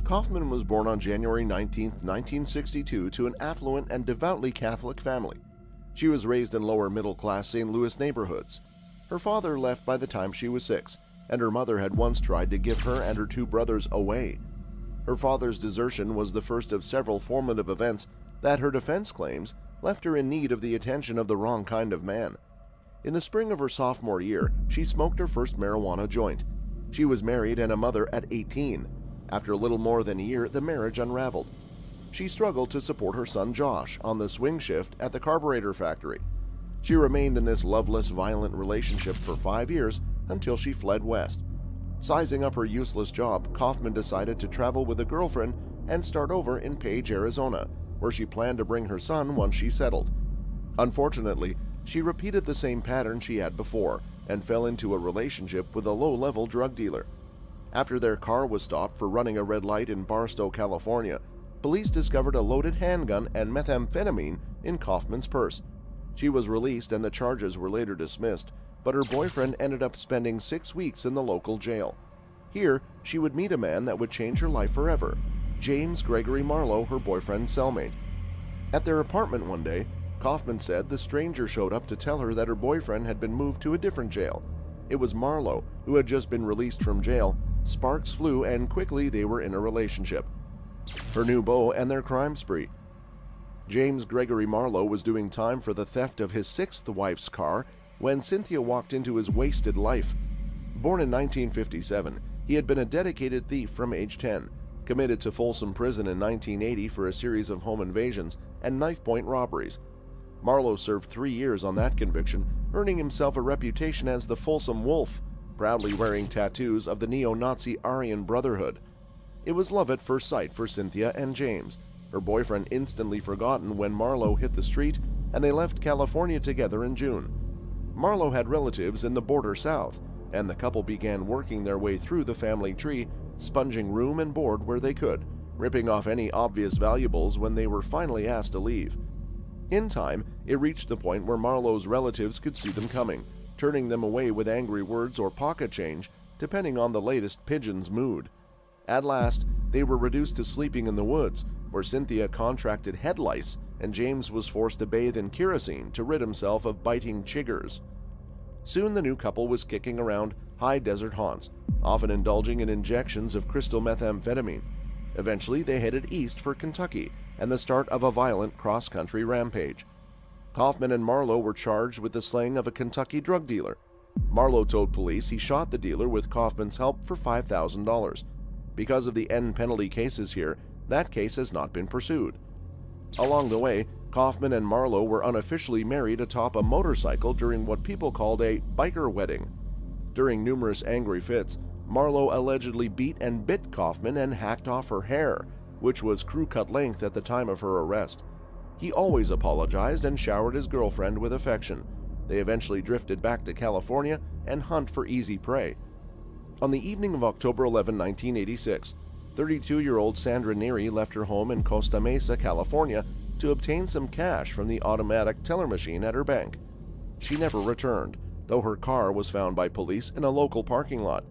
Kaufman was born on January 19, 1962, to an affluent and devoutly Catholic family. She was raised in lower-middle-class St. Louis neighborhoods. Her father left by the time she was 6, and her mother had once tried to give her and her 2 brothers away. Her father's desertion was the first of several formative events that, her defense claims, left her in need of the attention of the wrong kind of man. In the spring of her sophomore year, she smoked her first marijuana joint. She was married and a mother at 18. After a little more than a year, the marriage unraveled. She struggled to support her son Josh on the swing shift at the carburetor factory. She remained in this loveless, violent relationship for 5 years until she fled west. Sizing up her useless job, Kaufman decided to travel with a girlfriend and start over in Page, Arizona, where she planned to bring her son once she settled. Unfortunately, she repeated the same pattern she had before and fell into a relationship with a low-level drug dealer. After their car was stopped for running a red light in Barstow, California, police discovered a loaded handgun and methamphetamine in Kaufman's purse. She was released and the charges were later dismissed, but her boyfriend ended up spending 6 weeks in the local jail. Here, she would meet a man that would change her life forever, James Gregory Marlowe, her boyfriend's cellmate. At their apartment one day, Kaufman said the stranger showed up to tell her that her boyfriend had been moved to a different jail. It was Marlowe, who had just been released from jail. Sparks flew, and quickly they were in a relationship. Her new beau and their crime spree. James Gregory Marlowe was doing time for the theft of his 6th wife's car when Cynthia walked into his wasted life. Born in 1957, he had been a dedicated thief from age 10, committed to Folsom Prison in 1980 for a series of home invasions and knife-point robberies. Marlowe served 3 years on that conviction, earning himself a reputation as the Folsom Wolf, proudly wearing tattoos of the neo-Nazi Aryan Brotherhood. It was love at first sight for Cynthia and James, her boyfriend instantly forgotten when Marlowe hit the street, and they left California together in June. Marlowe had relatives in the border south, and the couple began working their way through the family tree, sponging room and board where they could, ripping off any obvious valuables when they were finally asked to leave. In time, it reached the point where Marlowe's relatives could see them coming, turning them away with angry words or pocket change, depending on the latest pigeon's mood. At last, they were reduced to sleeping in the woods, where Cynthia contracted head lice and James was forced to bathe in kerosene to rid himself of biting chiggers. Soon the new couple was kicking around high desert haunts, often indulging in injections of crystal methamphetamine. Eventually, they headed east for Kentucky and the start of a violent cross-country rampage. Kaufman and Marlowe were charged with the slaying of a Kentucky drug dealer. Marlowe told police he shot the dealer with Kaufman's help for $5,000. Because of the end penalty cases here, that case has not been pursued. Along the way, Kaufman and Marlowe were unofficially married atop a motorcycle during what people called a biker wedding. During numerous angry fits, Marlowe allegedly beat and bit Kaufman and hacked off her hair, which was crew-cut length at the time of her arrest. He always apologized and showered his girlfriend with affection. They eventually drifted back to California and hunt for easy prey. On the evening of October 11, 1986, 32-year-old Sandra Neary left her home in Costa Mesa, California, to obtain some cash from the automatic teller machine at her bank. She never returned, though her car was found by police in a local parking lot.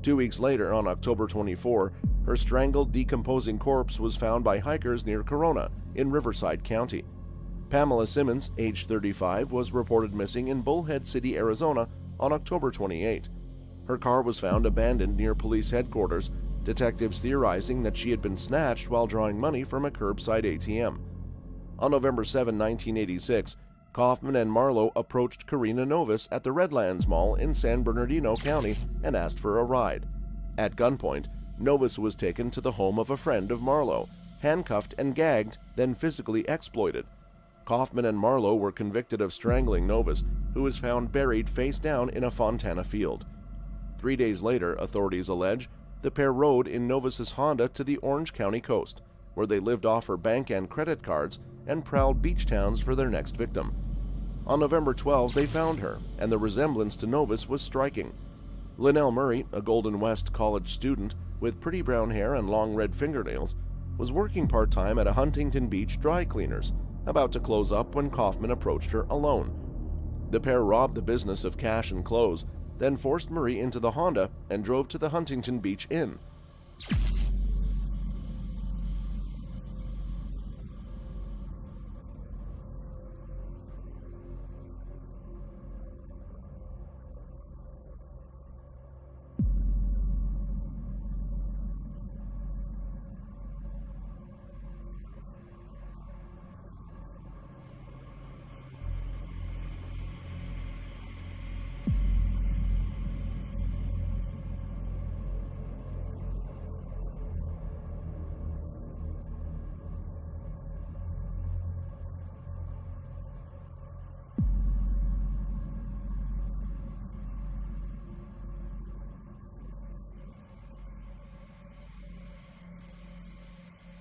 2 weeks later, on October 24, her strangled, decomposing corpse was found by hikers near Corona in Riverside County. Pamela Simmons, age 35, was reported missing in Bullhead City, Arizona on October 28. Her car was found abandoned near police headquarters, detectives theorizing that she had been snatched while drawing money from a curbside ATM. On November 7, 1986, Kaufman and Marlowe approached Karina Novus at the Redlands Mall in San Bernardino County and asked for a ride. At gunpoint, Novus was taken to the home of a friend of Marlowe, handcuffed and gagged, then physically exploited. Kaufman and Marlowe were convicted of strangling Novus, who was found buried face down in a Fontana field. 3 days later, authorities allege, the pair rode in Novus's Honda to the Orange County coast, where they lived off her bank and credit cards and prowled beach towns for their next victim. On November 12, they found her, and the resemblance to Novus was striking. Linnell Murray, a Golden West College student with pretty brown hair and long red fingernails, was working part-time at a Huntington Beach dry cleaners, about to close up when Kaufman approached her alone. The pair robbed the business of cash and clothes, then forced Murray into the Honda and drove to the Huntington Beach Inn.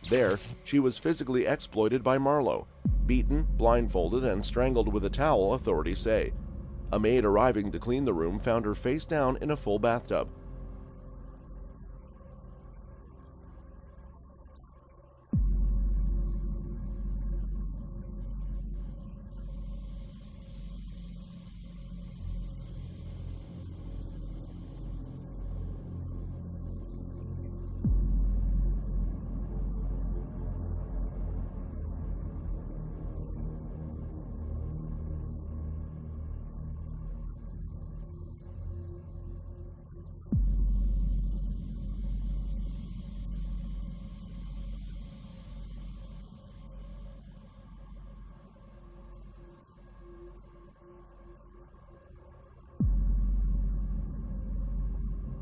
There, she was physically exploited by Marlowe, beaten, blindfolded, and strangled with a towel, authorities say. A maid arriving to clean the room found her face down in a full bathtub.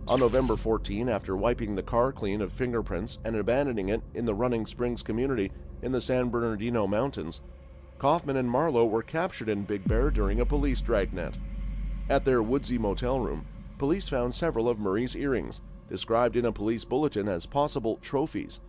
On November 14, after wiping the car clean of fingerprints and abandoning it in the Running Springs community in the San Bernardino Mountains, Kaufman and Marlowe were captured in Big Bear during a police dragnet. At their woodsy motel room, police found several of Murray's earrings, described in a police bulletin as possible trophies.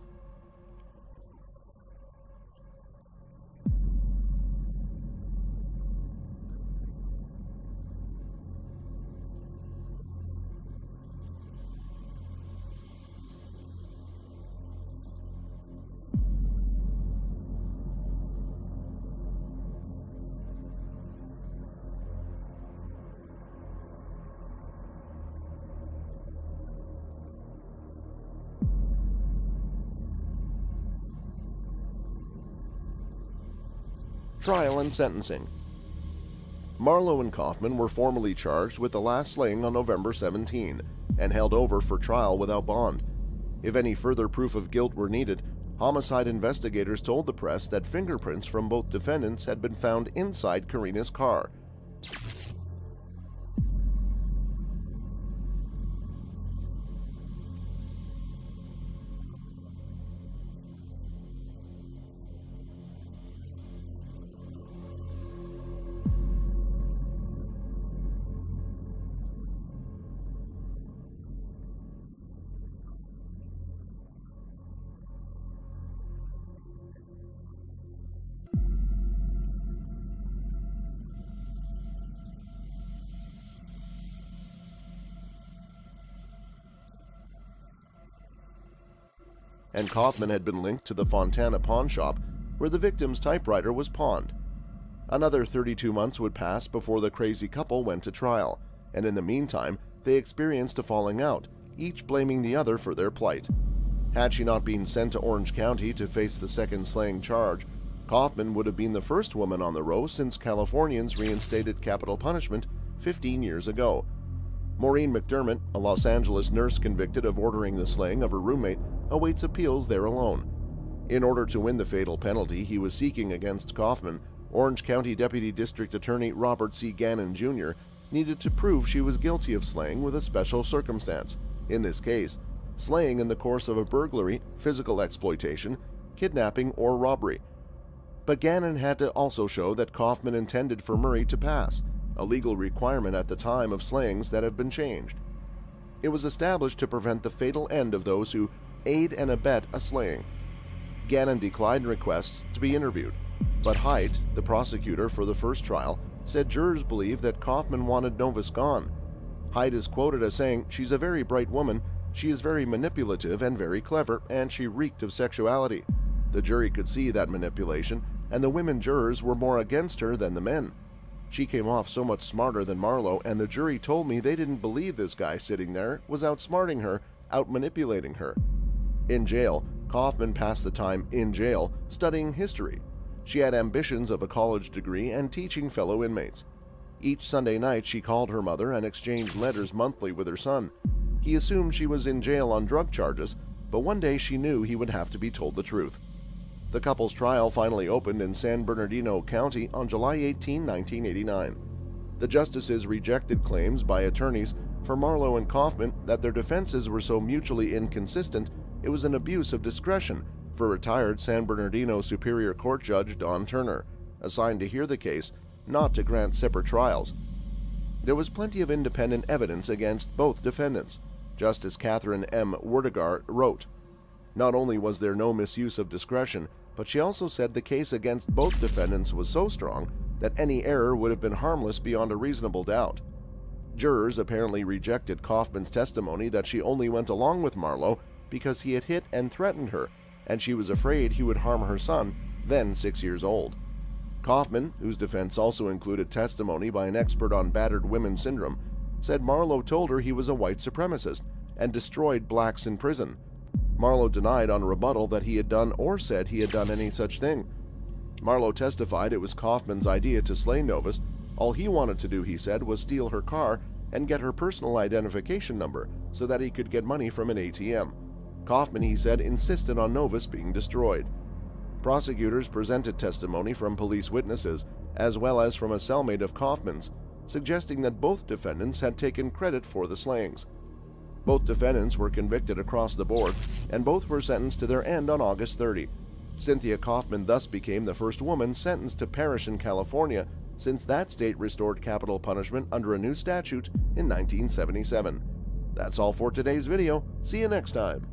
Trial and sentencing. Marlowe and Kaufman were formally charged with the last slaying on November 17 and held over for trial without bond. If any further proof of guilt were needed, homicide investigators told the press that fingerprints from both defendants had been found inside Karina's car. And Kaufman had been linked to the Fontana pawn shop where the victim's typewriter was pawned. Another 32 months would pass before the crazy couple went to trial, and in the meantime, they experienced a falling out, each blaming the other for their plight. Had she not been sent to Orange County to face the second slaying charge, Kaufman would have been the first woman on the row since Californians reinstated capital punishment 15 years ago. Maureen McDermott, a Los Angeles nurse convicted of ordering the slaying of her roommate, awaits appeals there alone. In order to win the fatal penalty he was seeking against Kaufman, Orange County Deputy District Attorney Robert C. Gannon Jr. needed to prove she was guilty of slaying with a special circumstance. In this case, slaying in the course of a burglary, physical exploitation, kidnapping, or robbery. But Gannon had to also show that Kaufman intended for Murray to pass, a legal requirement at the time of slayings that have been changed. It was established to prevent the fatal end of those who aid and abet a slaying. Gannon declined requests to be interviewed, but Haidt, the prosecutor for the first trial, said jurors believed that Kaufman wanted Novus gone. Haidt is quoted as saying, "She's a very bright woman, she is very manipulative and very clever, and she reeked of sexuality." The jury could see that manipulation, and the women jurors were more against her than the men. "She came off so much smarter than Marlowe, and the jury told me they didn't believe this guy sitting there was outsmarting her, out-manipulating her." In jail, Kaufman passed the time in jail studying history. She had ambitions of a college degree and teaching fellow inmates. Each Sunday night she called her mother and exchanged letters monthly with her son. He assumed she was in jail on drug charges, but one day she knew he would have to be told the truth. The couple's trial finally opened in San Bernardino County on July 18, 1989. The justices rejected claims by attorneys for Marlowe and Kaufman that their defenses were so mutually inconsistent it was an abuse of discretion for retired San Bernardino Superior Court Judge Don Turner, assigned to hear the case, not to grant separate trials. There was plenty of independent evidence against both defendants. Justice Catherine M. Werdegar wrote, Not only was there no misuse of discretion, but she also said the case against both defendants was so strong that any error would have been harmless beyond a reasonable doubt. Jurors apparently rejected Kaufman's testimony that she only went along with Marlowe because he had hit and threatened her, and she was afraid he would harm her son, then 6 years old. Kaufman, whose defense also included testimony by an expert on battered women syndrome, said Marlowe told her he was a white supremacist and destroyed blacks in prison. Marlowe denied on rebuttal that he had done or said he had done any such thing. Marlowe testified it was Kaufman's idea to slay Novus. All he wanted to do, he said, was steal her car and get her personal identification number so that he could get money from an ATM. Kaufman, he said, insisted on Novus being destroyed. Prosecutors presented testimony from police witnesses as well as from a cellmate of Kaufman's, suggesting that both defendants had taken credit for the slayings. Both defendants were convicted across the board, and both were sentenced to their end on August 30. Cynthia Kaufman thus became the first woman sentenced to perish in California since that state restored capital punishment under a new statute in 1977. That's all for today's video. See you next time.